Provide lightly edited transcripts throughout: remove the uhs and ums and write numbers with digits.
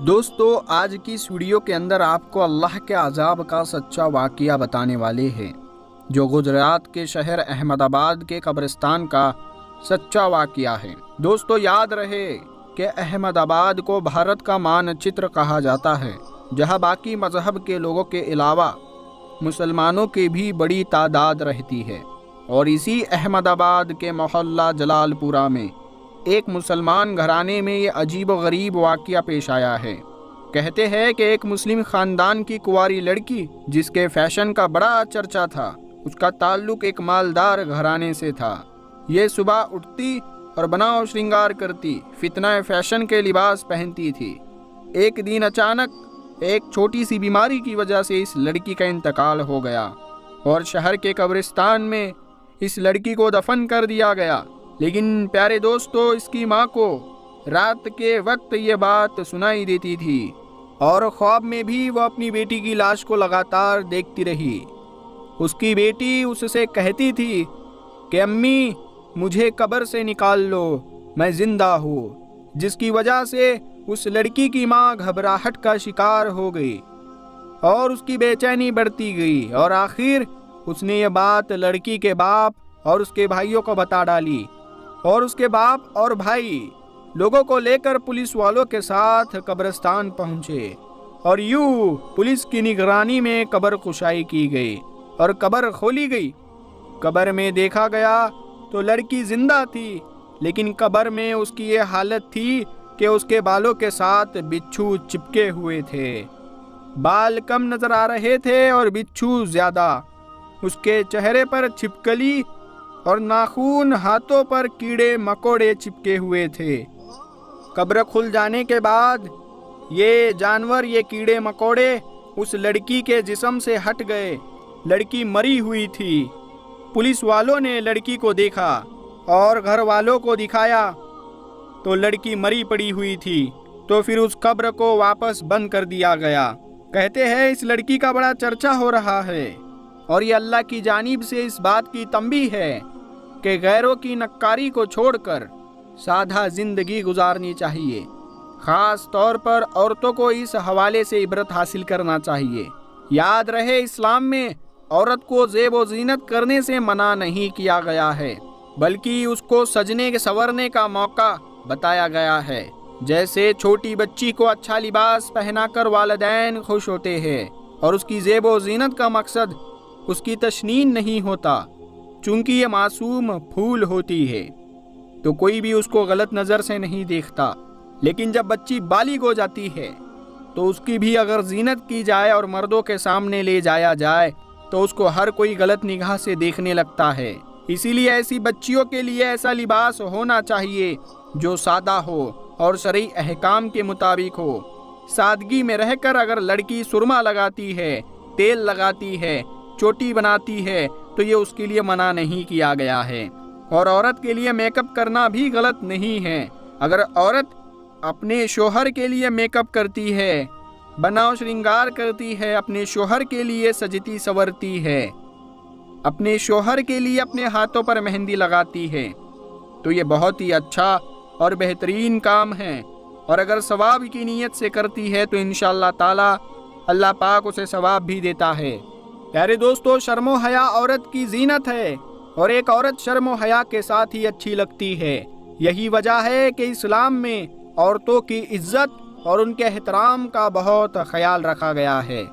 دوستو آج کی اس ویڈیو کے اندر آپ کو اللہ کے عذاب کا سچا واقعہ بتانے والے ہیں، جو گجرات کے شہر احمد آباد کے قبرستان کا سچا واقعہ ہے۔ دوستو یاد رہے کہ احمد آباد کو بھارت کا مانچتر کہا جاتا ہے، جہاں باقی مذہب کے لوگوں کے علاوہ مسلمانوں کی بھی بڑی تعداد رہتی ہے۔ اور اسی احمد آباد کے محلہ جلال پورہ میں ایک مسلمان گھرانے میں یہ عجیب و غریب واقعہ پیش آیا ہے۔ کہتے ہیں کہ ایک مسلم خاندان کی کنواری لڑکی جس کے فیشن کا بڑا چرچا تھا، اس کا تعلق ایک مالدار گھرانے سے تھا۔ یہ صبح اٹھتی اور بناؤ شرنگار کرتی، فتنہ فیشن کے لباس پہنتی تھی۔ ایک دن اچانک ایک چھوٹی سی بیماری کی وجہ سے اس لڑکی کا انتقال ہو گیا اور شہر کے قبرستان میں اس لڑکی کو دفن کر دیا گیا۔ لیکن پیارے دوستو، اس کی ماں کو رات کے وقت یہ بات سنائی دیتی تھی اور خواب میں بھی وہ اپنی بیٹی کی لاش کو لگاتار دیکھتی رہی۔ اس کی بیٹی اس سے کہتی تھی کہ امی مجھے قبر سے نکال لو، میں زندہ ہوں، جس کی وجہ سے اس لڑکی کی ماں گھبراہٹ کا شکار ہو گئی اور اس کی بے چینی بڑھتی گئی، اور آخر اس نے یہ بات لڑکی کے باپ اور اس کے بھائیوں کو بتا ڈالی، اور اس کے باپ اور بھائی لوگوں کو لے کر پولیس والوں کے ساتھ قبرستان پہنچے، اور یوں پولیس کی نگرانی میں قبر کشائی کی گئی اور قبر کھولی گئی۔ قبر میں دیکھا گیا تو لڑکی زندہ تھی، لیکن قبر میں اس کی یہ حالت تھی کہ اس کے بالوں کے ساتھ بچھو چپکے ہوئے تھے۔ بال کم نظر آ رہے تھے اور بچھو زیادہ۔ اس کے چہرے پر چھپکلی اور ناخون، ہاتھوں پر کیڑے مکوڑے چپکے ہوئے تھے۔ قبر کھل جانے کے بعد یہ جانور، یہ کیڑے مکوڑے اس لڑکی کے جسم سے ہٹ گئے۔ لڑکی مری ہوئی تھی۔ پولیس والوں نے لڑکی کو دیکھا اور گھر والوں کو دکھایا تو لڑکی مری پڑی ہوئی تھی، تو پھر اس قبر کو واپس بند کر دیا گیا۔ کہتے ہیں اس لڑکی کا بڑا چرچا ہو رہا ہے، اور یہ اللہ کی جانب سے اس بات کی تنبیہ ہے کہ غیروں کی نکاری کو چھوڑ کر سادہ زندگی گزارنی چاہیے۔ خاص طور پر عورتوں کو اس حوالے سے عبرت حاصل کرنا چاہیے۔ یاد رہے اسلام میں عورت کو زیب و زینت کرنے سے منع نہیں کیا گیا ہے، بلکہ اس کو سجنے سنورنے کا موقع بتایا گیا ہے۔ جیسے چھوٹی بچی کو اچھا لباس پہنا کر والدین خوش ہوتے ہیں، اور اس کی زیب و زینت کا مقصد اس کی تشنین نہیں ہوتا، چونکہ یہ معصوم پھول ہوتی ہے تو کوئی بھی اس کو غلط نظر سے نہیں دیکھتا۔ لیکن جب بچی بالغ ہو جاتی ہے تو اس کی بھی اگر زینت کی جائے اور مردوں کے سامنے لے جایا جائے تو اس کو ہر کوئی غلط نگاہ سے دیکھنے لگتا ہے۔ اسی لیے ایسی بچیوں کے لیے ایسا لباس ہونا چاہیے جو سادہ ہو اور شرعی احکام کے مطابق ہو۔ سادگی میں رہ کر اگر لڑکی سرما لگاتی ہے، تیل لگاتی ہے، چوٹی بناتی ہے تو یہ اس کے لیے منع نہیں کیا گیا ہے۔ اور عورت کے لیے میک اپ کرنا بھی غلط نہیں ہے۔ اگر عورت اپنے شوہر کے لیے میک اپ کرتی ہے، بناؤ شرنگار کرتی ہے، اپنے شوہر کے لیے سجتی سورتی ہے، اپنے شوہر کے لیے اپنے ہاتھوں پر مہندی لگاتی ہے، تو یہ بہت ہی اچھا اور بہترین کام ہے۔ اور اگر ثواب کی نیت سے کرتی ہے تو انشاءاللہ تعالی اللہ پاک اسے ثواب بھی دیتا ہے۔ پیارے دوستو، شرم و حیا عورت کی زینت ہے، اور ایک عورت شرم و حیا کے ساتھ ہی اچھی لگتی ہے۔ یہی وجہ ہے کہ اسلام میں عورتوں کی عزت اور ان کے احترام کا بہت خیال رکھا گیا ہے۔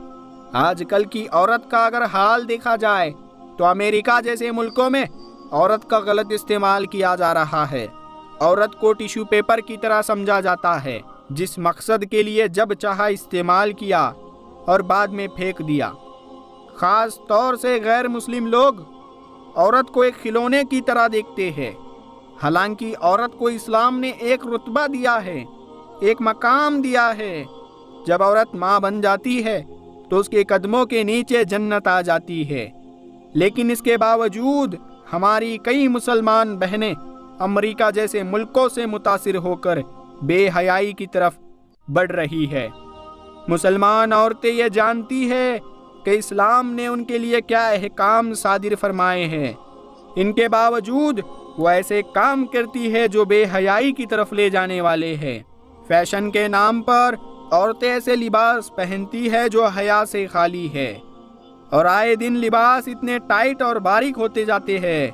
آج کل کی عورت کا اگر حال دیکھا جائے تو امریکہ جیسے ملکوں میں عورت کا غلط استعمال کیا جا رہا ہے۔ عورت کو ٹیشو پیپر کی طرح سمجھا جاتا ہے، جس مقصد کے لیے جب چاہا استعمال کیا اور بعد میں پھینک دیا۔ خاص طور سے غیر مسلم لوگ عورت کو ایک کھلونے کی طرح دیکھتے ہیں، حالانکہ عورت کو اسلام نے ایک رتبہ دیا ہے، ایک مقام دیا ہے۔ جب عورت ماں بن جاتی ہے تو اس کے قدموں کے نیچے جنت آ جاتی ہے۔ لیکن اس کے باوجود ہماری کئی مسلمان بہنیں امریکہ جیسے ملکوں سے متاثر ہو کر بے حیائی کی طرف بڑھ رہی ہے۔ مسلمان عورتیں یہ جانتی ہے کہ اسلام نے ان کے لیے کیا احکام صادر فرمائے ہیں، ان کے باوجود وہ ایسے کام کرتی ہے جو بے حیائی کی طرف لے جانے والے ہیں۔ فیشن کے نام پر عورتیں ایسے لباس پہنتی ہے جو حیا سے خالی ہے، اور آئے دن لباس اتنے ٹائٹ اور باریک ہوتے جاتے ہیں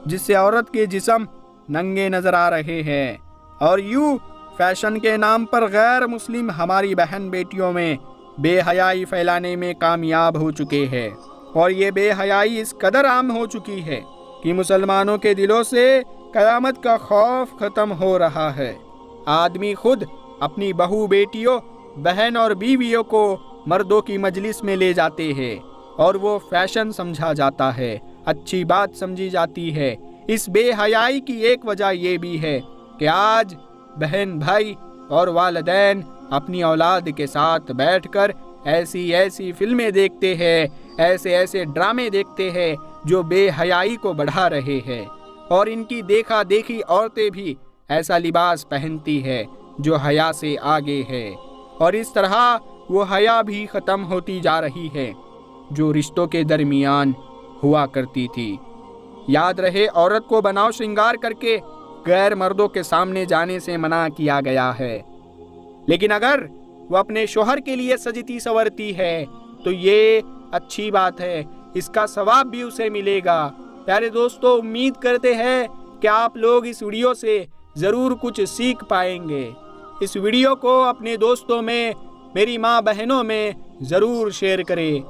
جس سے عورت کے جسم ننگے نظر آ رہے ہیں، اور یوں فیشن کے نام پر غیر مسلم ہماری بہن بیٹیوں میں بے حیائی پھیلانے میں کامیاب ہو چکے ہیں، اور یہ بے حیائی اس قدر عام ہو چکی ہے کہ مسلمانوں کے دلوں سے قیامت کا خوف ختم ہو رہا ہے۔ آدمی خود اپنی بہو بیٹیوں، بہن اور بیویوں کو مردوں کی مجلس میں لے جاتے ہیں، اور وہ فیشن سمجھا جاتا ہے، اچھی بات سمجھی جاتی ہے۔ اس بے حیائی کی ایک وجہ یہ بھی ہے کہ آج بہن، بھائی اور والدین اپنی اولاد کے ساتھ بیٹھ کر ایسی فلمیں دیکھتے ہیں، ایسے ڈرامے دیکھتے ہیں جو بے حیائی کو بڑھا رہے ہیں، اور ان کی دیکھا دیکھی عورتیں بھی ایسا لباس پہنتی ہے جو حیا سے آگے ہے، اور اس طرح وہ حیا بھی ختم ہوتی جا رہی ہے جو رشتوں کے درمیان ہوا کرتی تھی۔ یاد رہے، عورت کو بناؤ شرنگار کر کے غیر مردوں کے سامنے جانے سے منع کیا گیا ہے، لیکن اگر وہ اپنے شوہر کے لیے سجتی سنورتی ہے تو یہ اچھی بات ہے، اس کا ثواب بھی اسے ملے گا۔ پیارے دوستو، امید کرتے ہیں کہ آپ لوگ اس ویڈیو سے ضرور کچھ سیکھ پائیں گے۔ اس ویڈیو کو اپنے دوستوں میں، میری ماں بہنوں میں ضرور شیئر کریں۔